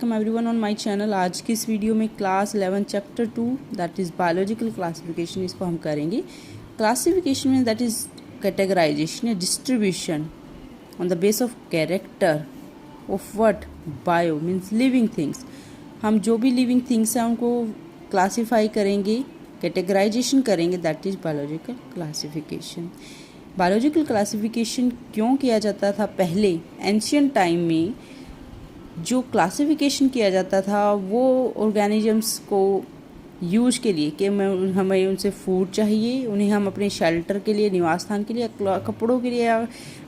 Welcome everyone on my channel. आज की इस वीडियो में class 11 chapter 2 that is biological classification इसको हम करेंगे। क्लासिफिकेशन में दैट इज़ कैटेगराइजेशन या distribution on the base of character of what bio means living things. हम जो भी लिविंग थिंग्स हैं उनको क्लासीफाई करेंगे, कैटेगराइजेशन करेंगे, that is biological classification. Biological classification क्यों किया जाता था? पहले एंशियंट टाइम में जो क्लासिफिकेशन किया जाता था वो ऑर्गेनिजम्स को यूज के लिए कि हमें उनसे फूड चाहिए, उन्हें हम अपने शेल्टर के लिए, निवास स्थान के लिए, कपड़ों के लिए,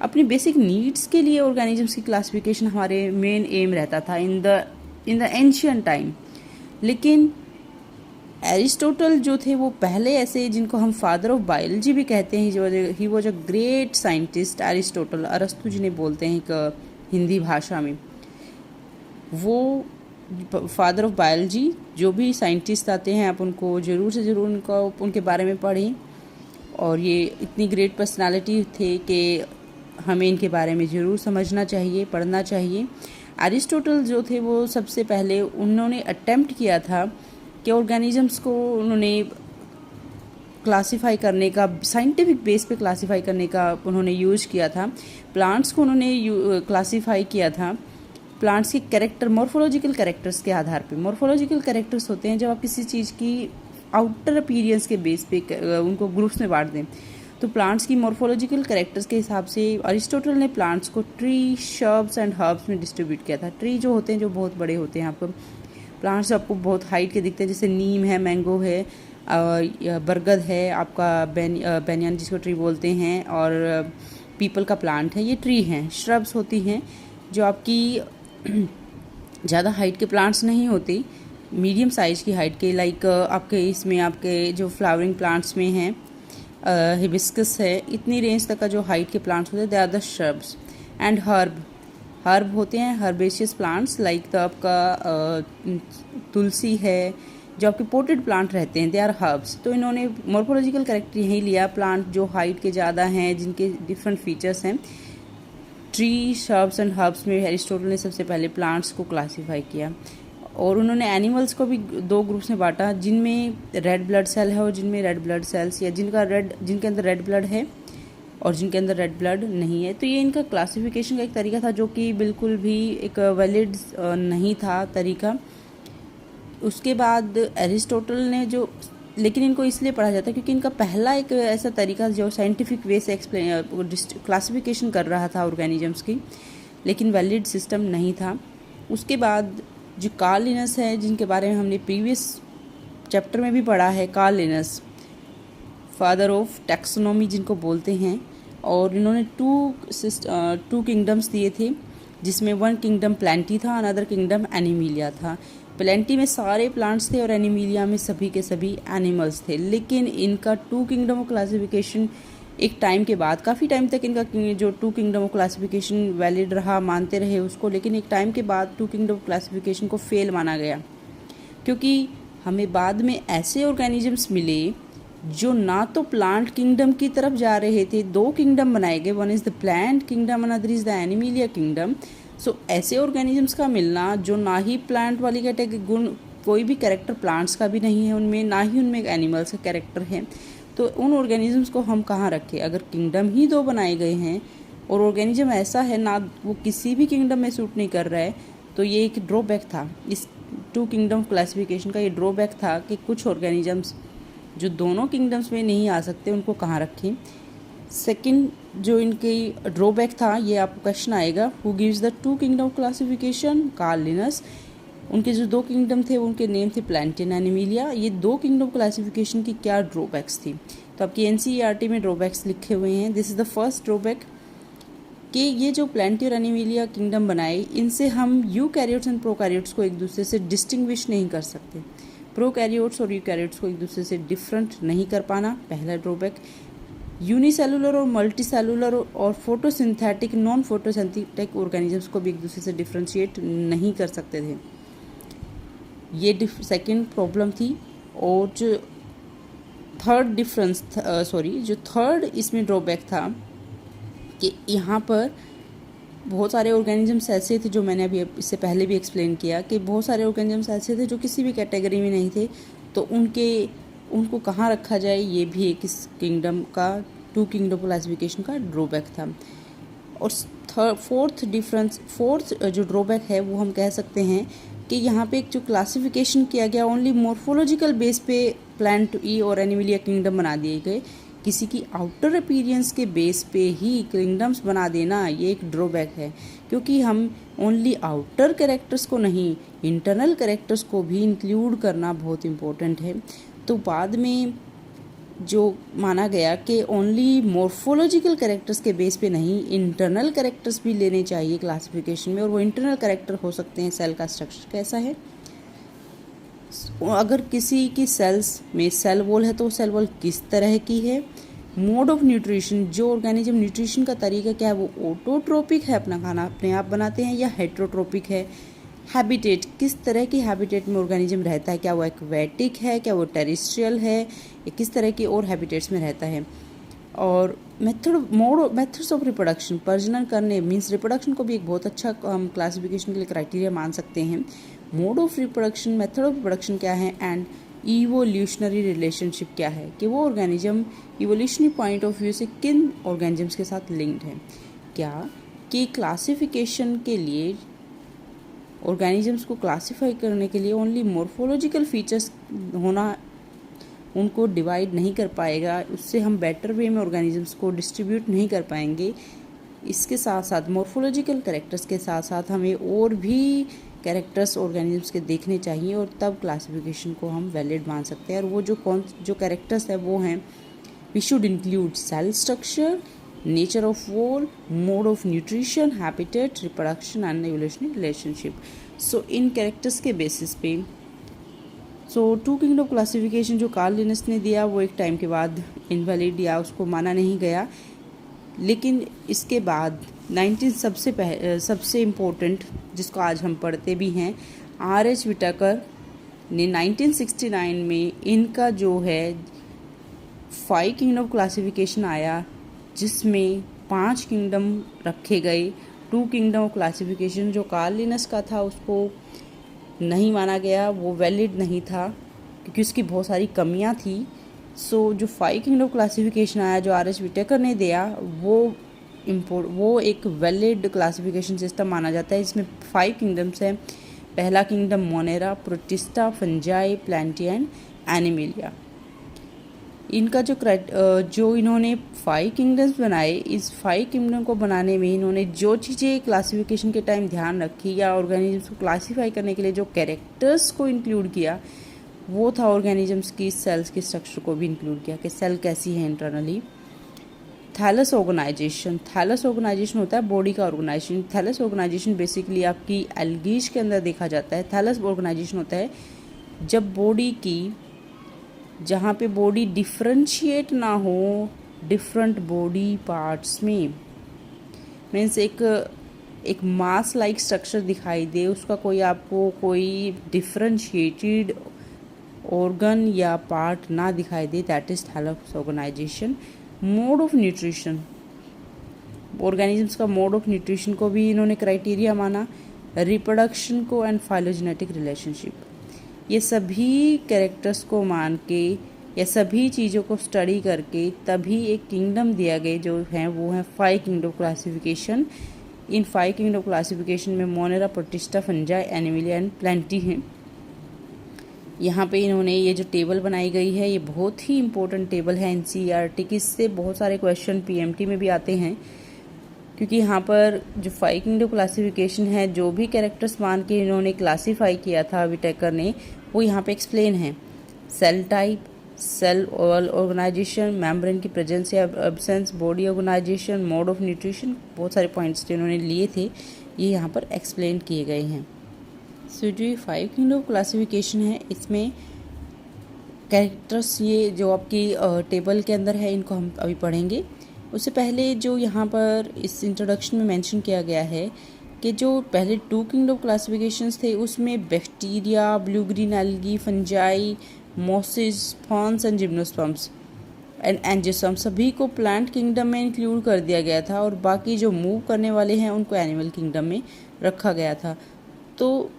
अपनी बेसिक नीड्स के लिए ऑर्गेनिजम्स की क्लासिफिकेशन हमारे मेन एम रहता था इन द एंशियंट टाइम। लेकिन एरिस्टोटल जो थे वो पहले ऐसे, जिनको हम फादर ऑफ बायोलॉजी भी कहते हैं, he was a great scientist. Aristotle, अरस्तु जिन्हें बोलते हैं एक हिंदी भाषा में, वो फादर ऑफ बायोलॉजी। जो भी साइंटिस्ट आते हैं आप उनको ज़रूर से ज़रूर उनके बारे में पढ़ें। और ये इतनी ग्रेट पर्सनालिटी थे कि हमें इनके बारे में ज़रूर समझना चाहिए, पढ़ना चाहिए। एरिस्टोटल जो थे वो सबसे पहले उन्होंने अटेम्प्ट किया था कि ऑर्गेनिजम्स को उन्होंने क्लासीफाई करने का, साइंटिफिक बेस पे क्लासीफाई करने का उन्होंने यूज़ किया था। प्लांट्स को उन्होंने क्लासीफाई किया था प्लांट्स के कैरेक्टर, मॉर्फोलॉजिकल कैरेक्टर्स के आधार पे। मॉर्फोलॉजिकल कैरेक्टर्स होते हैं जब आप किसी चीज़ की आउटर अपीयरेंस के बेस पे उनको ग्रुप्स में बांट दें। तो प्लांट्स की मॉर्फोलॉजिकल कैरेक्टर्स के हिसाब से अरिस्टोटल ने प्लांट्स को ट्री, शर्ब्स एंड हर्ब्स में डिस्ट्रीब्यूट किया था। ट्री जो होते हैं जो बहुत बड़े होते हैं, आपको प्लांट्स आपको बहुत हाइट के दिखते हैं, जैसे नीम है, मैंगो है, बरगद है, आपका बेनियन जिसको ट्री बोलते हैं, और पीपल का प्लांट है, ये ट्री हैं। श्रब्स होती हैं जो आपकी ज़्यादा हाइट के प्लांट्स नहीं होती, मीडियम साइज़ की हाइट के, लाइक आपके इसमें आपके जो फ्लावरिंग प्लांट्स में हैं, हिबिस्कस है, इतनी रेंज तक का जो हाइट के प्लांट्स होते हैं, they are the shrubs. And herb होते हैं हर्बेशियस प्लांट्स, लाइक तो आपका तुलसी है, जो आपके पोटेड प्लांट रहते हैं, दे आर हर्ब्स। तो इन्होंने मॉर्फोलॉजिकल कैरेक्टर यही लिया, प्लांट जो हाइट के ज़्यादा हैं, जिनके डिफरेंट फीचर्स हैं। ट्री, शर्ब्स एंड हर्ब्स में एरिस्टोटल ने सबसे पहले प्लांट्स को क्लासीफाई किया। और उन्होंने एनिमल्स को भी दो ग्रुप्स में बांटा, जिनमें रेड ब्लड सेल है और जिनमें रेड ब्लड सेल्स, या जिनके अंदर रेड ब्लड है और जिनके अंदर रेड ब्लड नहीं है। तो ये इनका क्लासिफिकेशन का एक तरीका था जो कि बिल्कुल भी एक वैलिड नहीं था तरीका। उसके बाद एरिस्टोटल ने जो, लेकिन इनको इसलिए पढ़ा जाता है क्योंकि इनका पहला एक ऐसा तरीका जो साइंटिफिक वे से क्लासिफिकेशन कर रहा था ऑर्गेनिजम्स की, लेकिन वैलिड सिस्टम नहीं था। उसके बाद जो कार्ल लिनस है, जिनके बारे में हमने प्रीवियस चैप्टर में भी पढ़ा है, Carl Linnaeus father of taxonomy जिनको बोलते हैं, और इन्होंने टू किंगडम्स दिए थे, जिसमें वन किंगडम प्लांटी था, अनदर किंगडम एनिमिलिया था। प्लेंटी में सारे प्लांट्स थे और एनिमिलिया में सभी के सभी एनिमल्स थे। लेकिन इनका टू किंगडम ऑफ क्लासिफिकेशन एक टाइम के बाद, काफ़ी टाइम तक इनका जो two kingdom of classification valid रहा, मानते रहे उसको, लेकिन एक टाइम के बाद टू किंगडम ऑफ क्लासिफिकेशन को फेल माना गया, क्योंकि हमें बाद में ऐसे ऑर्गेनिजम्स मिले जो ना तो प्लांट किंगडम की तरफ जा रहे थे। दो किंगडम बनाए गए, one is the plant kingdom, another is the animalia kingdom. So ऐसे ऑर्गेनिजम्स का मिलना जो ना ही प्लांट वाली कैटेगरी गुण, कोई भी कैरेक्टर प्लांट्स का भी नहीं है उनमें, ना ही उनमें एनिमल्स का कैरेक्टर है, तो उन ऑर्गेनिजम्स को हम कहाँ रखें? अगर किंगडम ही दो बनाए गए हैं और ऑर्गेनिज्म ऐसा है ना वो किसी भी किंगडम में सूट नहीं कर रहा है, तो ये एक ड्रॉबैक था इस टू किंगडम क्लासिफिकेशन का। ये ड्रॉबैक था कि कुछ ऑर्गेनिजम्स जो दोनों किंगडम्स में नहीं आ सकते उनको कहाँ रखें। सेकंड जो इनकी ड्रॉबैक था, ये आपको क्वेश्चन आएगा, who gives the two kingdom classification? Carl Linnaeus. उनके जो दो किंगडम थे उनके नेम थे प्लांटी एंड एनिमिलिया। ये दो किंगडम क्लासिफिकेशन की क्या ड्रॉबैक्स थी? तो आपकी एनसीईआरटी में ड्रॉबैक्स लिखे हुए हैं। This is the first drawback कि ये जो प्लांटी और एनिमिलिया किंगडम बनाए, इनसे हम यूकैरियोट्स एंड प्रोकैरियोट्स को एक दूसरे से डिस्टिंग्विश नहीं कर सकते। प्रोकैरियोट्स और यूकैरियोट्स को एक दूसरे से डिफरेंट नहीं कर पाना, पहला ड्रॉबैक। यूनिसेलुलर और मल्टीसेलुलर और फोटोसिंथेटिक, नॉन फोटोसिंथेटिक ऑर्गेनिजम्स को भी एक दूसरे से डिफ्रेंशिएट नहीं कर सकते थे, ये सेकंड प्रॉब्लम थी। और जो थर्ड इसमें ड्रॉबैक था कि यहाँ पर बहुत सारे ऑर्गेनिजम्स ऐसे थे, जो मैंने अभी इससे पहले भी एक्सप्लेन किया कि बहुत सारे ऑर्गेनिजम्स ऐसे थे जो किसी भी कैटेगरी में नहीं थे, तो उनको कहाँ रखा जाए, ये भी एक इस किंगडम का टू किंगडम क्लासिफिकेशन का ड्रॉबैक था। और फोर्थ जो ड्रॉबैक है वो हम कह सकते हैं कि यहाँ पे एक जो क्लासिफिकेशन किया गया ओनली मॉर्फोलॉजिकल बेस पे प्लांट ई और एनिमल या किंगडम बना दिए गए, किसी की आउटर अपीयरेंस के बेस पे ही किंगडम्स बना देना ये एक ड्रॉबैक है, क्योंकि हम ओनली आउटर कैरेक्टर्स को नहीं, इंटरनल कैरेक्टर्स को भी इंक्लूड करना बहुत इम्पोर्टेंट है। तो बाद में जो माना गया कि ओनली मॉर्फोलॉजिकल कैरेक्टर्स के बेस पे नहीं, इंटरनल कैरेक्टर्स भी लेने चाहिए क्लासिफिकेशन में, और वो इंटरनल कैरेक्टर हो सकते हैं सेल का स्ट्रक्चर कैसा है। अगर किसी की सेल्स में सेल वॉल है तो सेल वॉल किस तरह की है, मोड ऑफ न्यूट्रिशन, जो ऑर्गेनिज्म न्यूट्रिशन का तरीका क्या है, वो ऑटोट्रोपिक है, अपना खाना अपने आप बनाते हैं, या हेट्रोट्रोपिक है। हैबिटेट, किस तरह की हैबिटेट में ऑर्गेनिज्म रहता है, क्या वो एक्वेटिक है, क्या वो टेरेस्ट्रियल है, या किस तरह की और हैबिटेट्स में रहता है। और मेथड्स ऑफ रिप्रोडक्शन, प्रजनन करने मीन्स रिप्रोडक्शन को भी एक बहुत अच्छा हम क्लासिफिकेशन के लिए क्राइटेरिया मान सकते हैं। Mode of reproduction, method of reproduction क्या है, एंड इवोल्यूशनरी रिलेशनशिप क्या है, कि वो organism evolutionary point of view से किन ऑर्गेनिजम्स के साथ लिंक्ड है। क्या कि क्लासिफिकेशन के लिए, ऑर्गेनिजम्स को क्लासीफाई करने के लिए ओनली मॉर्फोलॉजिकल फीचर्स होना उनको डिवाइड नहीं कर पाएगा, उससे हम बेटर वे में ऑर्गेनिजम्स को डिस्ट्रीब्यूट नहीं कर पाएंगे। इसके साथ साथ मॉर्फोलॉजिकल कैरेक्टर्स के साथ साथ हमें और भी कैरेक्टर्स ऑर्गेनिजम्स के देखने चाहिए, और तब क्लासिफिकेशन को हम वैलिड मान सकते हैं। और वो जो कैरेक्टर्स है वो हैं, we should include cell structure, nature of wall, mode of nutrition, habitat, reproduction and evolutionary relationship. So in characters के बेसिस पे टू किंगडम क्लासिफिकेशन जो कार्ल लिनस ने दिया वो एक टाइम के बाद इनवैलिड या उसको माना नहीं गया, लेकिन इसके बाद सबसे इम्पोर्टेंट जिसको आज हम पढ़ते भी हैं, R.H. विटाकर ने 1969 में इनका जो है 5 किंगडम क्लासिफिकेशन आया, जिसमें 5 किंगडम रखे गए। 2 किंगडम क्लासिफिकेशन जो कार्ल लिनस का था उसको नहीं माना गया, वो वैलिड नहीं था क्योंकि उसकी बहुत सारी कमियां थी। जो 5 किंगडम क्लासिफिकेशन आया जो R.H. विटेकर ने दिया, वो एक वैलिड क्लासिफिकेशन सिस्टम माना जाता है। इसमें 5 किंगडम्स हैं। पहला kingdom monera, protista, fungi, plantae and animalia. इनका जो इन्होंने 5 किंगडम्स बनाए, इस 5 किंगडम को बनाने में इन्होंने जो चीज़ें क्लासिफिकेशन के टाइम ध्यान रखी या ऑर्गेनिजम्स को क्लासीफाई करने के लिए जो कैरेक्टर्स को इंक्लूड किया, वो था ऑर्गेनिजम्स की सेल्स के स्ट्रक्चर को भी इंक्लूड किया कि सेल कैसी है इंटरनली। थैलस ऑर्गेनाइजेशन होता है बॉडी का ऑर्गेनाइजेशन। थैलस ऑर्गेनाइजेशन बेसिकली आपकी एल्गीज के अंदर देखा जाता है। थैलस ऑर्गेनाइजेशन होता है जब बॉडी की, जहाँ पे बॉडी डिफ्रेंशिएट ना हो डिफरेंट बॉडी पार्ट्स में, मीन्स एक मास लाइक स्ट्रक्चर दिखाई दे, उसका आपको कोई डिफ्रेंशिएटेड ऑर्गन या पार्ट ना दिखाई दे, that is thallus organisation. Mode of nutrition, organisms का मोड ऑफ न्यूट्रिशन को भी इन्होंने क्राइटेरिया माना। रिप्रोडक्शन को एंड फाइलोजेनेटिक रिलेशनशिप, ये सभी कैरेक्टर्स को मान के या सभी चीज़ों को स्टडी करके तभी एक किंगडम दिया गया जो है वो है 5 किंगडम क्लासिफिकेशन। इन 5 किंगडम क्लासिफिकेशन में Monera, protista, fungi, Animalia and Plantae हैं। यहाँ पे इन्होंने ये जो टेबल बनाई गई है ये बहुत ही इंपॉर्टेंट टेबल है NCERT की। इससे बहुत सारे क्वेश्चन PMT में भी आते हैं, क्योंकि यहाँ पर जो 5 किंगडम क्लासिफिकेशन है, जो भी कैरेक्टर्स मान के इन्होंने क्लासीफाई किया था विटेकर ने, वो यहाँ पे एक्सप्लेन है। Cell type, cell organization, membrane की प्रेजेंस या absence, body organization, mode of nutrition, बहुत सारे पॉइंट्स जो इन्होंने लिए थे ये यहाँ पर एक्सप्लेन किए गए हैं। जो 5 किंगडम क्लासिफिकेशन है इसमें कैरेक्टर्स, ये जो आपकी टेबल के अंदर है, इनको हम अभी पढ़ेंगे। उससे पहले जो यहाँ पर इस इंट्रोडक्शन में मेंशन किया गया है कि जो पहले 2 किंगडम क्लासिफिकेशंस थे उसमें bacteria, blue green algae, fungi, mosses, fawns and gymnosperms, and angiosperm सभी को प्लांट किंगडम में इंक्लूड कर दिया गया था और बाकी जो मूव करने वाले हैं उनको एनिमल किंगडम में रखा गया था। तो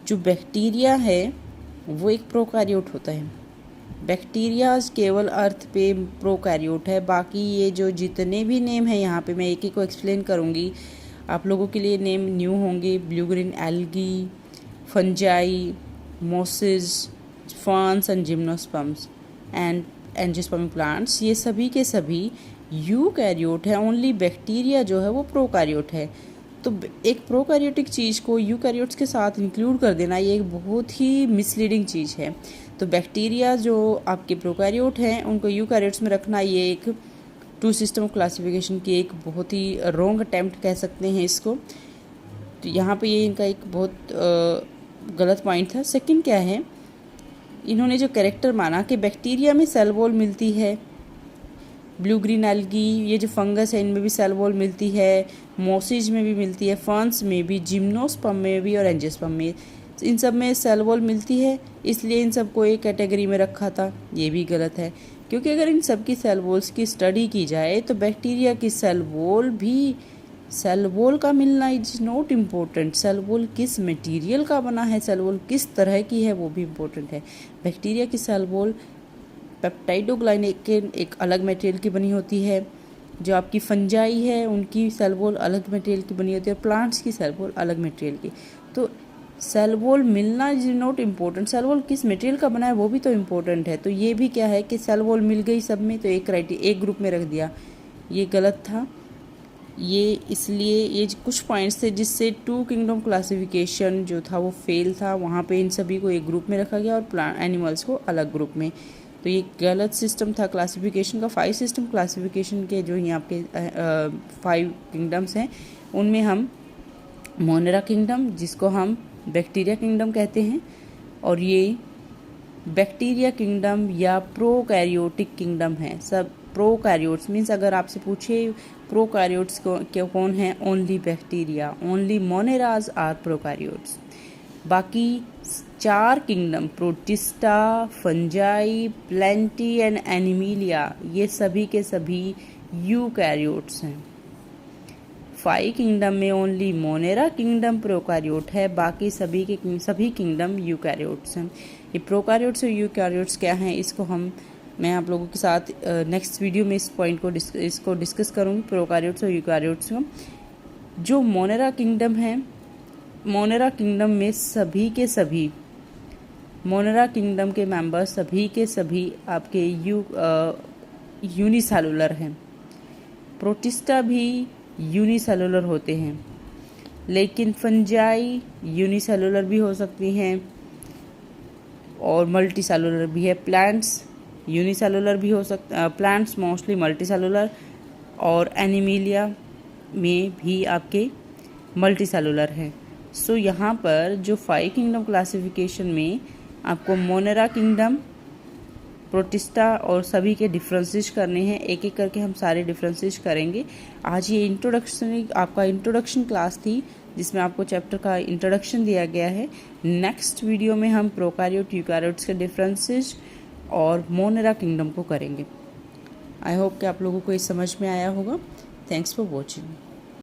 जो बैक्टीरिया है वो एक प्रोकैरियोट होता है। बैक्टीरिया केवल अर्थ पे प्रोकैरियोट है। बाकी ये जो जितने भी नेम है यहाँ पे मैं एक एक को एक्सप्लेन करूँगी, आप लोगों के लिए नेम न्यू होंगे। Blue green algae, fungi, Moses, ferns and gymnosperms and angiospermic plants, ये सभी के सभी यूकैरियोट है। ओनली बैक्टीरिया जो है वो प्रोकैरियोट है। तो एक प्रोकैरियोटिक चीज़ को यूकैरियोट्स के साथ इंक्लूड कर देना ये एक बहुत ही मिसलीडिंग चीज़ है। तो बैक्टीरिया जो आपके प्रोकैरियोट हैं उनको यूकैरियोट्स में रखना ये एक टू सिस्टम क्लासिफिकेशन की एक बहुत ही रॉन्ग अटैम्प्ट कह सकते हैं इसको। तो यहाँ पे ये इनका एक बहुत गलत पॉइंट था। सेकंड क्या है, इन्होंने जो कैरेक्टर माना कि बैक्टीरिया में सेल वॉल मिलती है, ब्लू ग्रीन एल्गी ये जो फंगस है इनमें भी सेल वॉल मिलती है, मोसिज में भी मिलती है, फर्न्स में भी, जिम्नोस्पर्म में भी और एंजियोस्पर्म में, इन सब में सेल वॉल मिलती है, इसलिए इन सब को एक कैटेगरी में रखा था। ये भी गलत है, क्योंकि अगर इन सब की सेल वॉल्स की स्टडी की जाए तो बैक्टीरिया की सेल वॉल का मिलना is not important. Cell wall किस मटेरियल का बना है, सेल वॉल किस तरह की है वो भी इम्पोर्टेंट है। बैक्टीरिया की सेल वॉल पेप्टाइडोग्लाइकेन एक अलग मटेरियल की बनी होती है, जो आपकी फंजाई है उनकी सेल वॉल अलग मटेरियल की बनी होती है और प्लांट्स की सेल वॉल अलग मटेरियल की। तो सेल वॉल मिलना is not important, cell wall किस मटेरियल का बना है वो भी तो इम्पोर्टेंट है। तो ये भी क्या है कि सेल वॉल मिल गई सब में तो एक ग्रुप में रख दिया, ये गलत था। ये इसलिए ये कुछ पॉइंट्स थे जिससे टू किंगडम क्लासिफिकेशन जो था वो फेल था। वहाँ पे इन सभी को एक ग्रुप में रखा गया और प्लांट एनिमल्स को अलग ग्रुप में। तो ये गलत सिस्टम था क्लासिफिकेशन का। 5 सिस्टम क्लासिफिकेशन के जो यहाँ पे 5 किंगडम्स हैं उनमें हम मोनेरा किंगडम जिसको हम बैक्टीरिया किंगडम कहते हैं, और ये बैक्टीरिया किंगडम या प्रोकैरियोटिक किंगडम है। सब प्रोकैरियोट्स मीन्स अगर आपसे पूछे प्रोकैरियोट्स कौन है, only bacteria, only monerans are prokaryotes. बाकी 4 kingdom protista, fungi, plantae and animalia ये सभी के सभी यूकैरियोट्स हैं। 5 किंगडम में ओनली मोनेरा किंगडम प्रोकैरियोट है, बाकी सभी किंगडम यूकैरियोट्स हैं। ये प्रोकैरियोट्स और यूकैरियोट्स क्या हैं इसको मैं आप लोगों के साथ नेक्स्ट वीडियो में इस पॉइंट को इसको डिस्कस करूँगी, प्रोकैरियोट्स और यूकैरियोट्स को। जो मोनेरा किंगडम है, मोनेरा किंगडम में सभी के सभी मोनेरा किंगडम के मेंबर सभी के सभी आपके यूनिसेलुलर हैं। प्रोटिस्टा भी यूनिसेलुलर होते हैं, लेकिन फंजाई यूनिसेलुलर भी हो सकती हैं और मल्टीसेलुलर भी है। प्लांट्स यूनिसेलुलर भी हो सकता, प्लांट्स मोस्टली मल्टीसेलुलर, और एनिमिलिया में भी आपके मल्टीसेलुलर हैं। सो यहाँ पर जो 5 किंगडम क्लासिफिकेशन में आपको मोनेरा किंगडम, प्रोटिस्टा और सभी के डिफरेंसेस करने हैं। एक एक करके हम सारे डिफरेंसेस करेंगे। आज ये आपका इंट्रोडक्शन क्लास थी जिसमें आपको चैप्टर का इंट्रोडक्शन दिया गया है। नेक्स्ट वीडियो में हम प्रोकैरियोट यूकैरियोट्स के डिफरेंसेस और मोनेरा किंगडम को करेंगे। आई होप कि आप लोगों को ये समझ में आया होगा। Thanks for watching.